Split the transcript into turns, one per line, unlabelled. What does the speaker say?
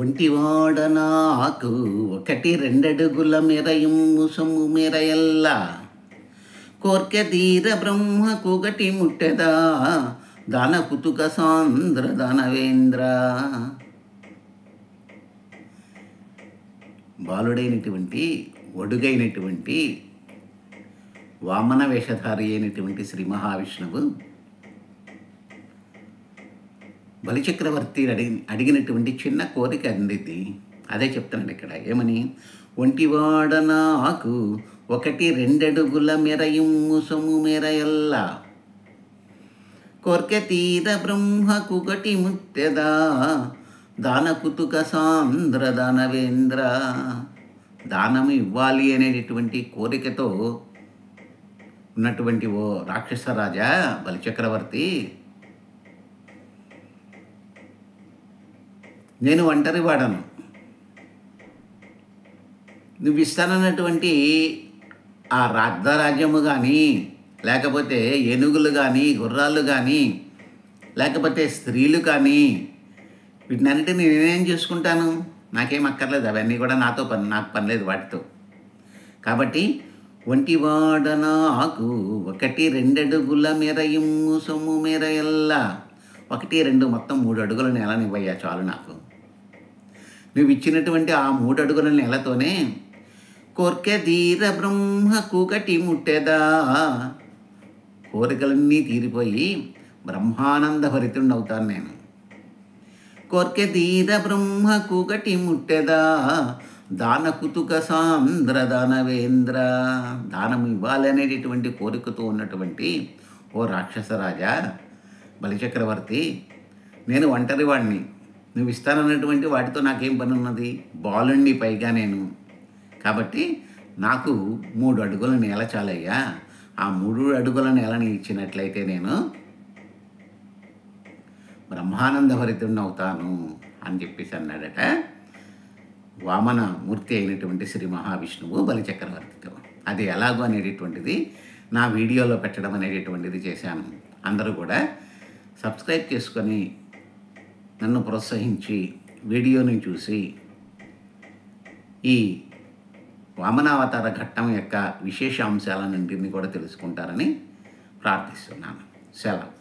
ఒంటివాడ నాకు ఒకటి రెండడుగుల మెరయుమ్ము సొమ్ము మెరయల్లా కోర్కె తీర బ్రహ్మకు గటి ముట్టెదా దాన కుతుక సాంద్ర దానవేంద్ర. బాలుడైనటువంటి ఒడుగైనటువంటి వామన వేషధారి అయినటువంటి శ్రీ మహావిష్ణువు బలిచక్రవర్తి అడిగినటువంటి చిన్న కోరిక అందింది. అదే చెప్తున్నాను ఇక్కడ. ఏమని? ఒంటివాడ నాకు ఒకటి రెండడుగుల మెరయుమ్ము సొమ్ము మెరయల్లా కోర్కె తీర బ్రహ్మకు గటి ముత్తెదా దాన కుతుక సాంద్ర దానవేంద్ర. దానము ఇవ్వాలి అనేటటువంటి కోరికతో ఉన్నటువంటి ఓ రాక్షస రాజా బలిచక్రవర్తి, నేను ఒంటరి వాడను, నువ్వు ఇస్తానన్నటువంటి ఆ రాజ్యము కానీ, లేకపోతే ఏనుగులు కానీ, గుర్రాలు కానీ, లేకపోతే స్త్రీలు కానీ, వీటినన్నిటిని నేనేం చేసుకుంటాను? నాకేం అక్కర్లేదు, అవన్నీ కూడా నాకు పని లేదు వాటితో. కాబట్టి ఒంటివాడ నాకు ఒకటి రెండడుగుల మెరయుమ్ము సొమ్ము మెరయల్లా, 1, 2 మొత్తం 3 అడుగుల నేలనివ్వయ్యా చాలు నాకు. నువ్వు ఇచ్చినటువంటి ఆ 3 అడుగుల నేలతోనే కోర్కె తీర బ్రహ్మకు గటి ముట్టెదా, కోరికలన్నీ తీరిపోయి బ్రహ్మానంద భరితుండవుతాను నేను. కోర్కె తీర బ్రహ్మకు గటి ముట్టెదా దాన కుతుక సాంద్ర దానవేంద్ర. దానం ఇవ్వాలనేటటువంటి కోరికతో ఉన్నటువంటి ఓ రాక్షస రాజా బలిచక్రవర్తి, నేను ఒంటరి వాడిని, నువ్వు ఇస్తానన్నటువంటి వాటితో నాకేం పని ఉన్నది? బాలుణ్ణి పైగా నేను. కాబట్టి నాకు 3 అడుగుల నేల చాలయ్యా. ఆ 3 అడుగుల నేలని ఇచ్చినట్లయితే నేను బ్రహ్మానంద భరితుడిని అవుతాను అని చెప్పేసి అన్నాడట వామన మూర్తి అయినటువంటి శ్రీ మహావిష్ణువు బలిచక్రవర్తితో. అది ఎలాగో అనేటటువంటిది నా వీడియోలో పెట్టడం అనేటటువంటిది చేశాను. అందరూ కూడా సబ్స్క్రైబ్ చేసుకొని నన్ను ప్రోత్సహించి వీడియోని చూసి ఈ వామనావతార ఘట్టం యొక్క విశేష అంశాలన్నింటినీ కూడా తెలుసుకుంటారని ప్రార్థిస్తున్నాను. సెలవు.